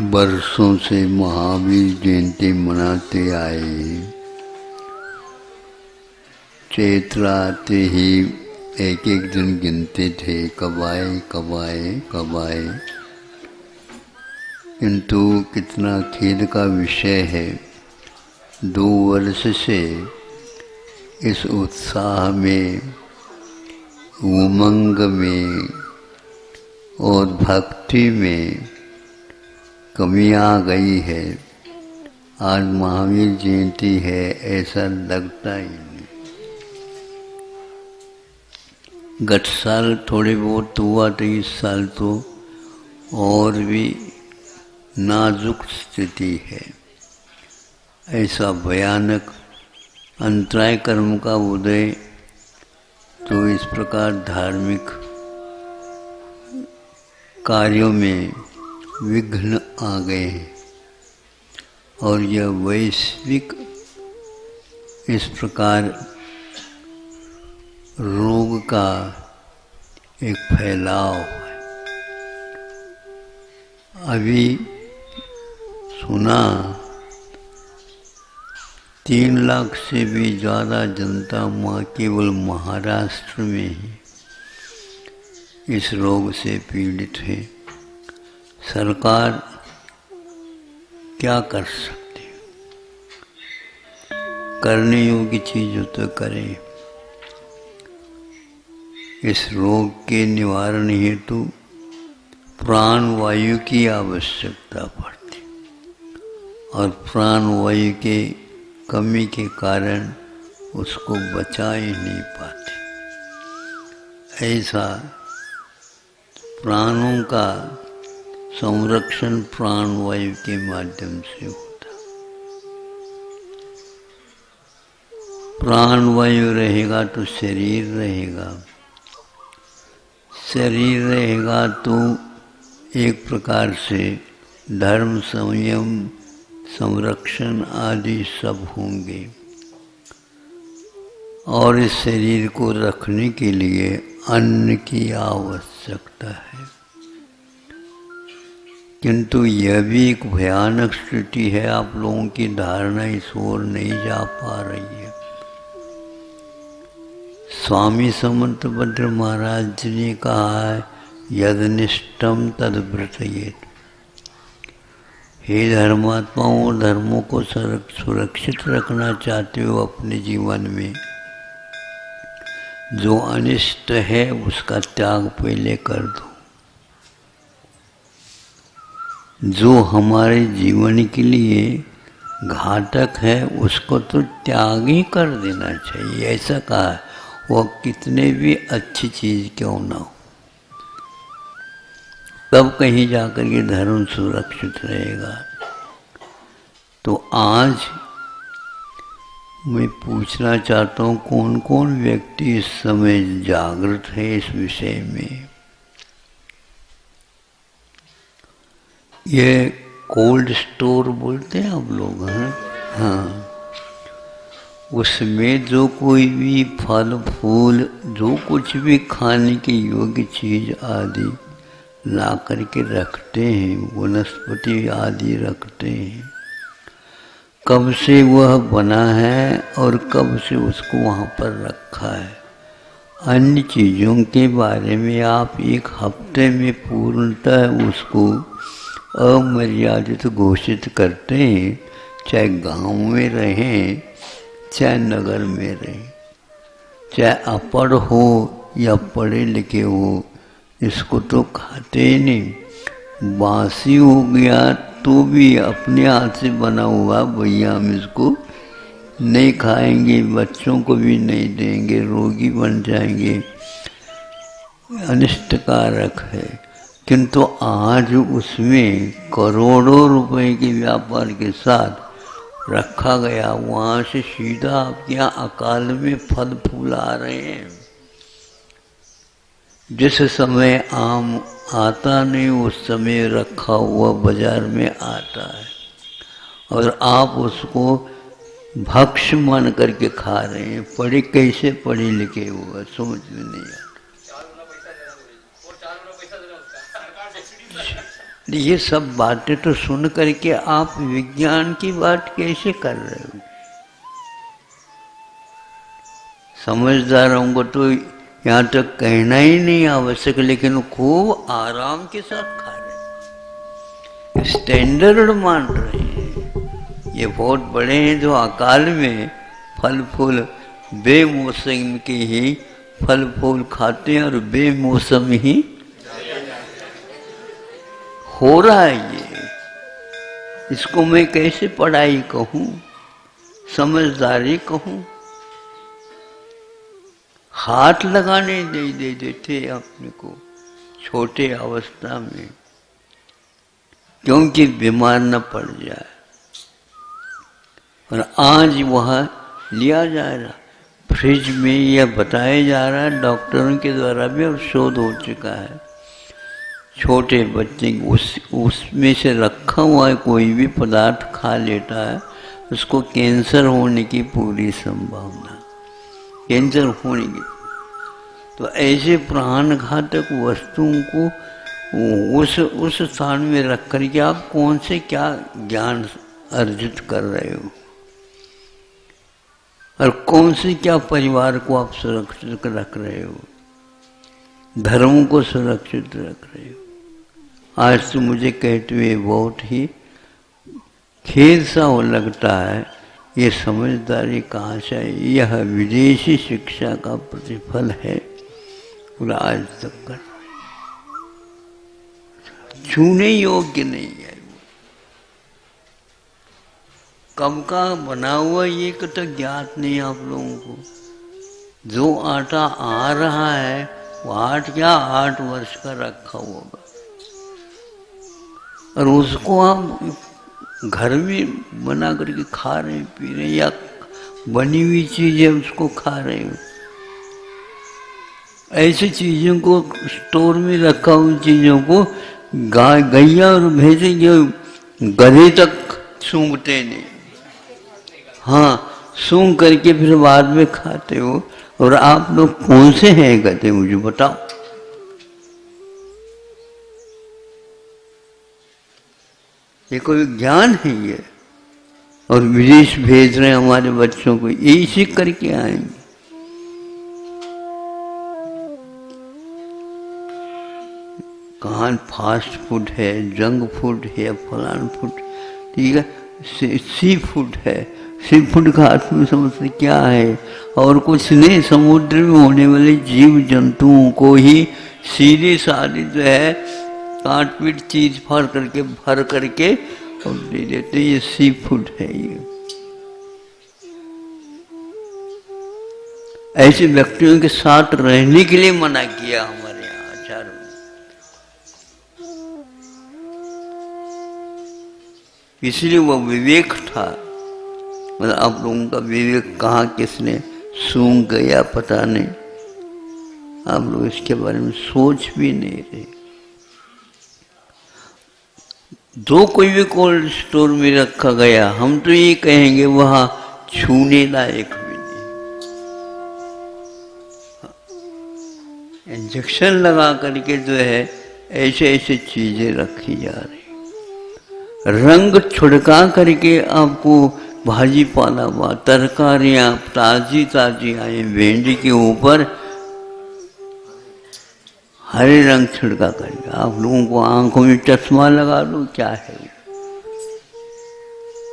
बरसों से महावीर जयंती मनाते आए। चैत्र आते ही एक एक दिन गिनते थे, कब आए कब आए कब आए। किंतु कितना खेद का विषय है, 2 वर्ष से इस उत्साह में, उमंग में और भक्ति में कमी आ गई है। आज महावीर जयंती है ऐसा लगता ही नहीं। गत साल थोड़े बहुत हुआ तो इस साल तो और भी नाजुक स्थिति है। ऐसा भयानक अंतराय कर्म का उदय, तो इस प्रकार धार्मिक कार्यों में विघ्न आ गए हैं और यह वैश्विक इस प्रकार रोग का एक फैलाव है। अभी सुना 3 लाख से भी ज़्यादा जनता केवल महाराष्ट्र में ही इस रोग से पीड़ित है। सरकार क्या कर सकती है? करने योग्य चीज़ तो करे। इस रोग के निवारण हेतु प्राणवायु की आवश्यकता पड़ती और प्राणवायु के कमी के कारण उसको बचा ही नहीं पाते। ऐसा प्राणों का संरक्षण प्राणवायु के माध्यम से होता। प्राणवायु रहेगा तो शरीर रहेगा, शरीर रहेगा तो एक प्रकार से धर्म, संयम, संरक्षण आदि सब होंगे। और इस शरीर को रखने के लिए अन्न की आवश्यकता है। किंतु यह भी एक भयानक स्थिति है, आप लोगों की धारणा इस ओर नहीं जा पा रही है। स्वामी समर्थ भद्र महाराज जी ने कहा है, यदनिष्ठम तद्व्रतयेत्। हे धर्मात्माओं और धर्मों को सुरक्षित रखना चाहते हो अपने जीवन में, जो अनिष्ट है उसका त्याग पहले कर दो। जो हमारे जीवन के लिए घातक है उसको तो त्याग ही कर देना चाहिए। ऐसा कहा, वह कितने भी अच्छी चीज़ क्यों ना हो, तब कहीं जाकर ये धर्म सुरक्षित रहेगा। तो आज मैं पूछना चाहता हूँ, कौन कौन व्यक्ति इस समय जागृत है इस विषय में। ये कोल्ड स्टोर बोलते हैं आप लोग, हैं? हाँ, उसमें जो कोई भी फल फूल, जो कुछ भी खाने के योग्य चीज़ आदि ला करके रखते हैं, वनस्पति आदि रखते हैं, कब से वह बना है और कब से उसको वहाँ पर रखा है। अन्य चीज़ों के बारे में आप 1 हफ्ते में पूर्णतः उसको अमर्यादित घोषित करते हैं, चाहे गांव में रहें चाहे नगर में रहें, चाहे अपढ़ हो या पढ़े लिखे हो, इसको तो खाते ही नहीं। बासी हो गया तो भी अपने हाथ से बना हुआ, भैया हम इसको नहीं खाएंगे, बच्चों को भी नहीं देंगे, रोगी बन जाएंगे, अनिष्टकारक है। किंतु आज उसमें करोड़ों रुपए के व्यापार के साथ रखा गया, वहाँ से सीधा आपके यहाँ अकाल में फल फूल आ रहे हैं। जिस समय आम आता नहीं उस समय रखा हुआ बाजार में आता है और आप उसको भक्ष्य मान करके खा रहे हैं। कैसे पढ़े लिखे हुआ समझ में नहीं आता। ये सब बातें तो सुन करके आप विज्ञान की बात कैसे कर रहे हो? समझदारों को तो यहाँ तक कहना ही नहीं आवश्यक, लेकिन खूब आराम के साथ खा रहे, स्टैंडर्ड मान रहे हैं। ये बहुत बड़े हैं जो अकाल में फल फूल बेमौसम के ही फल फूल खाते हैं और बेमौसम ही हो रहा है। ये इसको मैं कैसे पढ़ाई कहूँ, समझदारी कहूँ? हाथ लगाने नहीं दे देते अपने को छोटे अवस्था में, क्योंकि बीमार न पड़ जाए। और आज वह लिया जा रहा फ्रिज में, यह बताया जा रहा है डॉक्टरों के द्वारा भी, अब शोध हो चुका है, छोटे बच्चे उसमें से रखा हुआ है कोई भी पदार्थ खा लेता है, उसको कैंसर होने की पूरी संभावना, कैंसर होने की। तो ऐसे प्राणघातक वस्तुओं को उस स्थान में रख करके आप कौन से क्या ज्ञान अर्जित कर रहे हो, और कौन से क्या परिवार को आप सुरक्षित रख रहे हो, धर्म को सुरक्षित रख रहे हो। आज तो मुझे कहते हुए बहुत ही खेद सा हो लगता है, ये समझदारी कहाँ से है? यह विदेशी शिक्षा का प्रतिफल है, और आज तक कर छूने योग्य नहीं है। कब का बना हुआ ये तो ज्ञात नहीं आप लोगों को। जो आटा आ रहा है वो 8 वर्ष का रखा होगा, और उसको आप घर में बना करके खा रहे हैं, पी रहे हैं, या बनी हुई चीज है उसको खा रहे हो। ऐसी चीजों को स्टोर में रखा हुई चीजों को गैया और भैंसे जो गधे तक सूंघते नहीं, हाँ सूंघ करके फिर बाद में खाते हो। और आप लोग कौन से हैं गधे, मुझे बताओ? ये कोई ज्ञान है ये? और विदेश भेज रहे हैं हमारे बच्चों को, यही सीख करके आएंगे। कहाँ फास्ट फूड है, जंक फूड है, फलान फूड, ठीक है, सी फूड है। सी फूड का अर्थ में समझते क्या है? और कुछ नहीं, समुद्र में होने वाले जीव जंतुओं को ही सीधे साधे जो है काट पीट चीज फाड़ करके भर करके और दे देते, ये सी फूड है। ये ऐसे व्यक्तियों के साथ रहने के लिए मना किया हमारे यहाँ आचार में। इसलिए वो विवेक था, मतलब आप लोगों का विवेक कहाँ किसने सूंघ गया पता नहीं, आप लोग इसके बारे में सोच भी नहीं रहे। जो कोई भी कोल्ड स्टोर में रखा गया, हम तो ये कहेंगे वहां छूने लायक भी नहीं। इंजेक्शन लगा करके जो है ऐसे ऐसे चीजें रखी जा रही, रंग छिड़का करके आपको भाजी पाला हुआ तरकारियां ताजी ताजी आई, भिंडी के ऊपर हरे रंग छिड़का करके आप लोगों को आंखों में चश्मा लगा दो, क्या है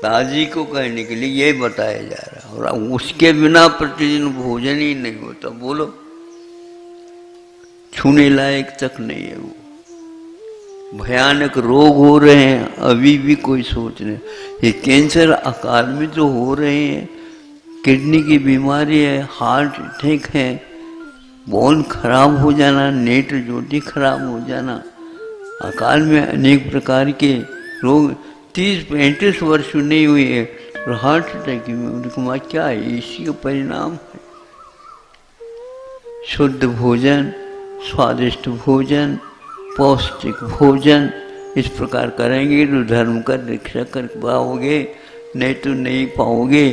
ताजी को कहने के लिए ये बताया जा रहा है। और उसके बिना प्रतिदिन भोजन ही नहीं होता, बोलो छूने लायक तक नहीं है वो। भयानक रोग हो रहे हैं, अभी भी कोई सोच नहीं। ये कैंसर अकाल में जो हो रहे हैं, किडनी की बीमारी है, हार्ट अटैक है, बोन खराब हो जाना, नेत्र ज्योति खराब हो जाना, अकाल में अनेक प्रकार के रोग। 30-35 वर्ष नहीं हुए है और हार्ट अटैक में उनको क्या है? इसी का परिणाम है। शुद्ध भोजन, स्वादिष्ट भोजन, पौष्टिक भोजन इस प्रकार करेंगे तो धर्म का रक्षा कर पाओगे, नहीं तो नहीं पाओगे।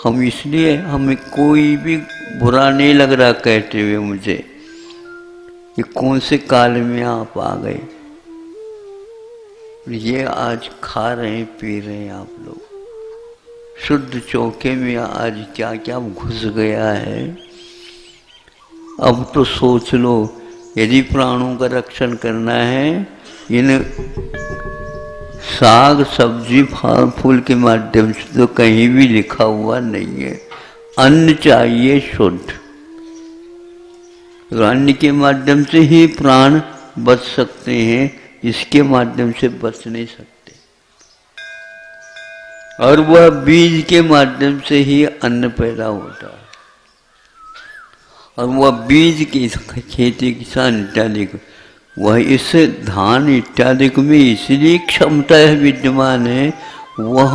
हम इसलिए हमें कोई भी बुरा नहीं लग रहा कहते हुए मुझे, ये कौन से काल में आप आ गए। ये आज खा रहे हैं, पी रहे हैं आप लोग। शुद्ध चौके में आज क्या क्या घुस गया है। अब तो सोच लो, यदि प्राणों का रक्षण करना है, इन साग सब्जी फल फूल के माध्यम से तो कहीं भी लिखा हुआ नहीं है। अन्न चाहिए शुद्ध। अन्न के माध्यम से ही प्राण बच सकते हैं, इसके माध्यम से बच नहीं सकते। और वह बीज के माध्यम से ही अन्न पैदा होता है। और वह बीज की खेती किसान इत्यादि, वह इस धान इत्यादि में इसलिए क्षमता विद्यमान है, वह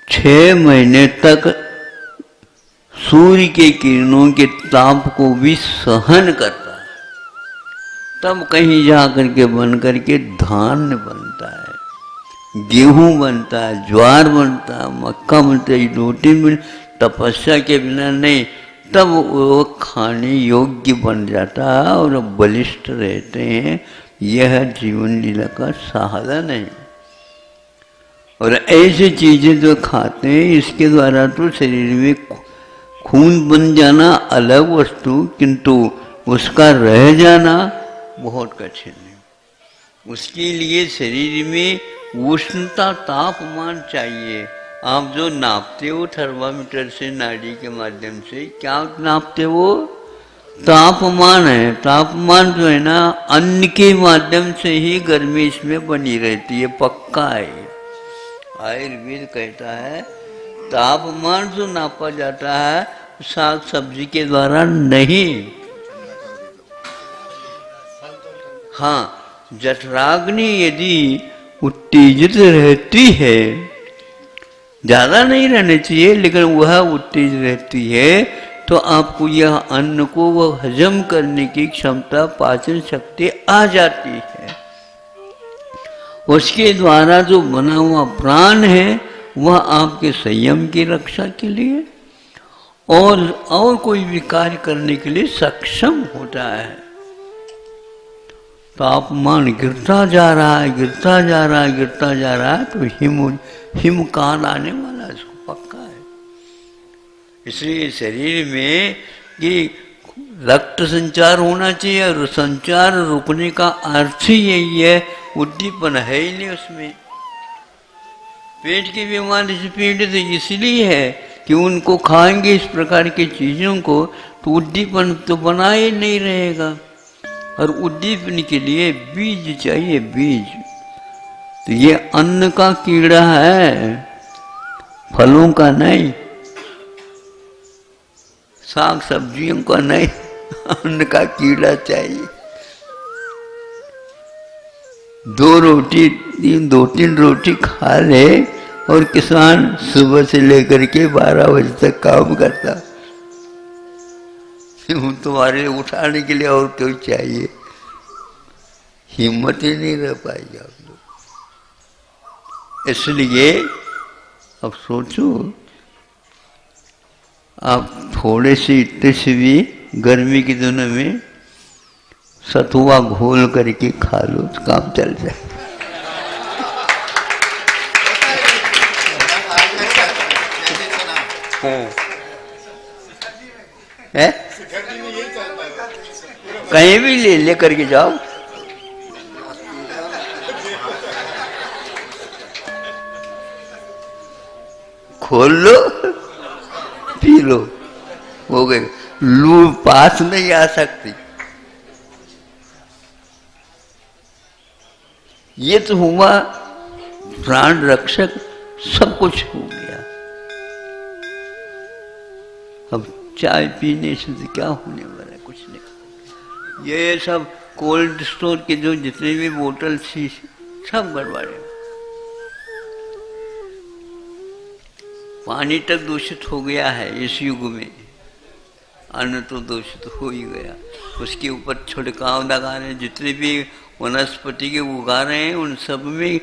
6 महीने तक सूर्य के किरणों के ताप को भी सहन करता है। तब कहीं जा करके बन करके धान बनता है, गेहूं बनता है, ज्वार बनता है, मक्का बनता है, रोटी मिल, तपस्या के बिना नहीं। तब वो खाने योग्य बन जाता है और बलिष्ठ रहते हैं। यह जीवन लीला का साधन है। और ऐसी चीजें जो खाते हैं, इसके द्वारा तो शरीर में खून बन जाना अलग वस्तु, किंतु उसका रह जाना बहुत कठिन है। उसके लिए शरीर में उष्णता तापमान चाहिए। आप जो नापते हो थर्मामीटर से, नाड़ी के माध्यम से, क्या नापते हो? तापमान है। तापमान जो है ना, अन्न के माध्यम से ही गर्मी इसमें बनी रहती है, पक्का है। आयुर्वेद कहता है तापमान जो नापा जाता है साग सब्जी के द्वारा नहीं। हाँ, जठराग्नि यदि उत्तेजित रहती है, ज्यादा नहीं रहनी चाहिए, लेकिन वह उत्तेजित रहती है, तो आपको यह अन्न को वह हजम करने की क्षमता, पाचन शक्ति आ जाती है। उसके द्वारा जो बना हुआ प्राण है, वह आपके संयम की रक्षा के लिए और कोई भी कार्य करने के लिए सक्षम होता है। तापमान गिरता जा रहा है, गिरता जा रहा है, गिरता जा रहा है, तो हिमकाल आने वाला, इसको पक्का है। इसलिए शरीर में कि रक्त संचार होना चाहिए, और संचार रुकने का अर्थ ही यही है, उद्दीपन है ही नहीं उसमें। पेट की बीमारी से पीड़ित इसलिए है कि उनको खाएंगे इस प्रकार की चीजों को, तो उद्दीपन तो बना ही नहीं रहेगा। और उद्दीपन के लिए बीज चाहिए, बीज। तो ये अन्न का कीड़ा है, फलों का नहीं, साग सब्जियों का नहीं, अन्न का कीड़ा चाहिए। 2-3 रोटी खा ले, और किसान सुबह से लेकर के 12 बजे तक काम करता। तुम्हारे लिए उठाने के लिए और कोई चाहिए, हिम्मत ही नहीं रह पाएगी आप लोग। इसलिए अब सोचो, आप थोड़े से इतने से भी गर्मी के दिनों में सतुआ घोल करके खा लो तो काम चल जाए। है? कहीं भी ले करके जाओ, खोल लो, पी लो, हो गए। लू पास नहीं आ सकती। ये तो हुआ प्राण रक्षक, सब कुछ हो गया। अब चाय पीने से तो क्या होने वाला है? कुछ नहीं। ये सब कोल्ड स्टोर के जो जितने भी बोतल थी, सब गड़बड़े। पानी तक दूषित हो गया है इस युग में, अन्न तो दूषित हो ही गया। उसके ऊपर छिड़काव लगा रहे, जितने भी वनस्पति के उगा रहे हैं, उन सब में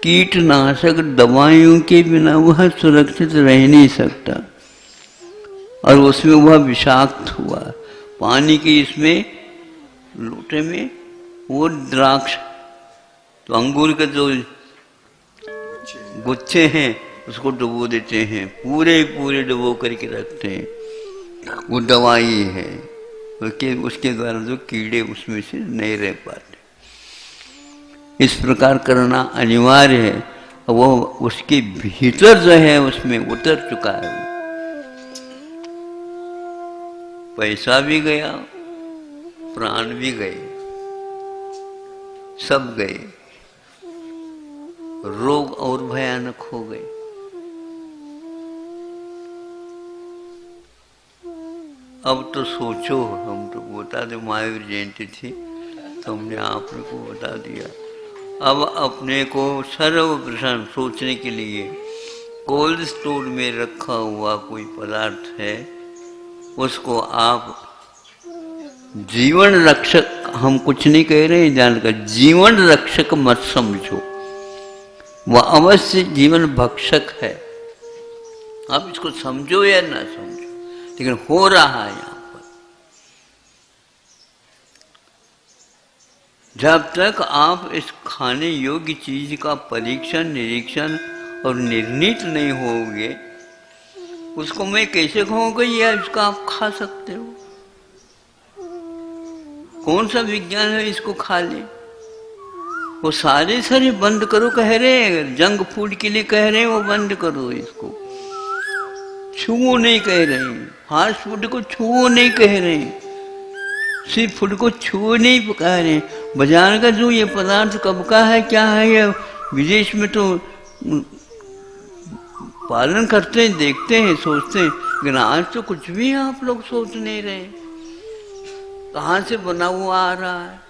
कीटनाशक दवाइयों के बिना वह सुरक्षित रह नहीं सकता, और उसमें वह विषाक्त हुआ। पानी के इसमें लोटे में वो द्राक्ष तो अंगूर के जो गुच्छे हैं उसको डुबो देते हैं, पूरे पूरे डुबो करके रखते हैं, वो दवाई है, उसके द्वारा जो कीड़े उसमें से नहीं रह पाते। इस प्रकार करना अनिवार्य है। वो उसके भीतर जो है उसमें उतर चुका है। पैसा भी गया, प्राण भी गए, सब गए, रोग और भयानक हो गए। अब तो सोचो, हम तो बता दे, महावीर जयंती थी तो हमने आप लोग को बता दिया। अब अपने को सर्वप्रथम सोचने के लिए कोल्ड स्टोर में रखा हुआ कोई पदार्थ है, उसको आप जीवन रक्षक, हम कुछ नहीं कह रहे हैं जानकर, जीवन रक्षक मत समझो, वह अवश्य जीवन भक्षक है। आप इसको समझो या ना समझो, लेकिन हो रहा है यहां पर। जब तक आप इस खाने योग्य चीज का परीक्षण, निरीक्षण और निर्णीत नहीं होगे, उसको मैं कैसे कहूँगा या इसका आप खा सकते हो? कौन सा विज्ञान है इसको खा ले? वो सारे बंद करो कह रहे हैं, जंक फूड के लिए कह रहे हैं, वो बंद करो, इसको छुओ नहीं कह रहे हैं, फास्ट फूड को छुओ नहीं कह रहे हैं, सी फूड को छुओ नहीं कह रहे हैं। बाजार का जो ये पदार्थ कब का है, क्या है, ये विदेश में तो पालन करते हैं, देखते हैं, सोचते हैं, लेकिन आज तो कुछ भी आप लोग सोच नहीं रहे, कहाँ से बना हुआ आ रहा है।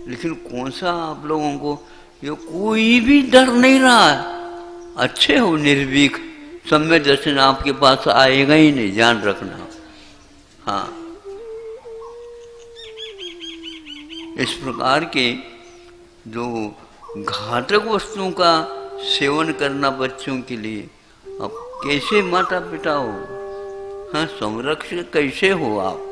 लेकिन कौन सा आप लोगों को ये कोई भी डर नहीं रहा है। अच्छे हो निर्भीक, सम्य दर्शन आपके पास आएगा ही नहीं, ध्यान रखना। हाँ, इस प्रकार के जो घातक वस्तुओं का सेवन करना बच्चों के लिए, अब कैसे माता पिता हो, हाँ, संरक्षक कैसे हो आप?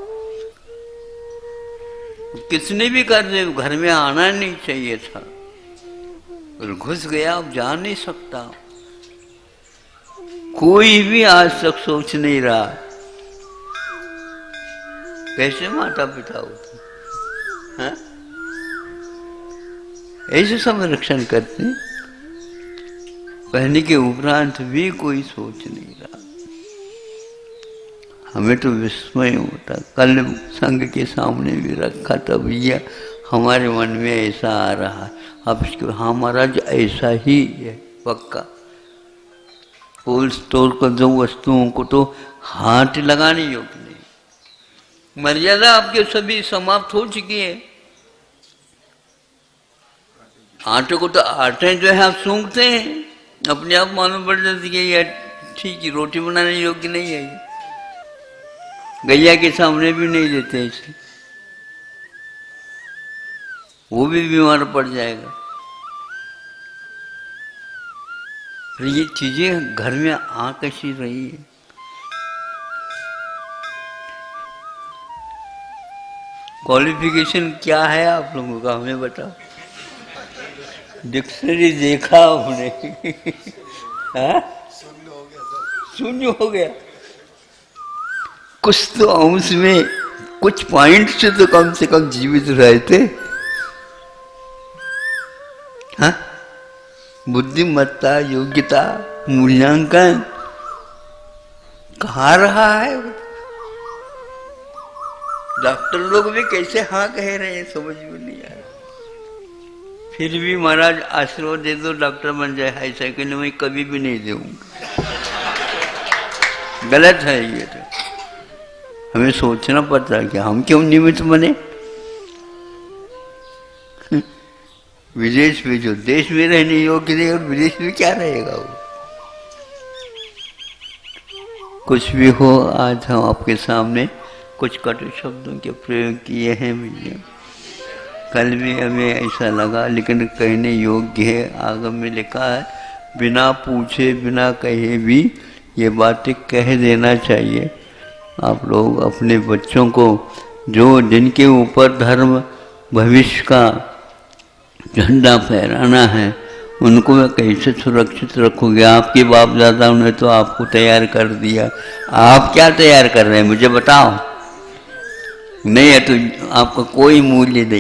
किसने भी कर दे, घर में आना नहीं चाहिए था, और घुस गया, अब जा नहीं सकता। कोई भी आज तक सोच नहीं रहा कैसे माता पिता होते, हाँ? ऐसे संरक्षण करते, कहने के उपरांत भी कोई सोच नहीं रहा। हमें तो विस्मय होता। कल संघ के सामने भी रखा था, भैया हमारे मन में ऐसा आ रहा है, अब इसको, हाँ महाराज ऐसा ही है पक्का। कोल्ड स्टोर को दो वस्तुओं को तो हाथ लगाने योग्य नहीं। मर्यादा आपके सभी समाप्त हो चुकी है। आटे को तो आटे जो है आप सूंघते हैं, अपने आप मालूम पड़ जाती है यार ठीक है, रोटी बनाने योग्य नहीं है। गैया के सामने भी नहीं देते इसे, वो भी बीमार पड़ जाएगा। फिर ये चीजें घर में आ कैसी रही है? क्वालिफिकेशन क्या है आप लोगों का, हमें बताओ। डिक्शनरी देखा हमने शून्य हो गया। कुछ तो अंश में कुछ पॉइंट से कम जीवित रहते। हाँ, बुद्धिमत्ता, योग्यता, मूल्यांकन कहाँ रहा है? डॉक्टर लोग भी कैसे हाँ कह रहे हैं, समझ में नहीं आ रहा। फिर भी महाराज आशीर्वाद दे दो डॉक्टर बन जाए, ऐसा कि मैं कभी भी नहीं दूंगा। गलत है ये तो। हमें सोचना पड़ता है कि हम क्यों निमित्त बने। विदेश में जो देश में रहने योग्य नहीं, और विदेश में क्या रहेगा वो। कुछ भी हो, आज हम आपके सामने कुछ कटु शब्दों के प्रयोग किए हैं भैया। कल भी हमें ऐसा लगा, लेकिन कहने योग्य है। आगम में लिखा है, बिना पूछे बिना कहे भी ये बातें कह देना चाहिए। आप लोग अपने बच्चों को जो जिनके ऊपर धर्म भविष्य का झंडा फहराना है, उनको मैं कैसे सुरक्षित रखोगे? आपके बाप दादाओं ने तो आपको तैयार कर दिया, आप क्या तैयार कर रहे हैं मुझे बताओ? नहीं है तो आपका कोई मूल्य नहीं।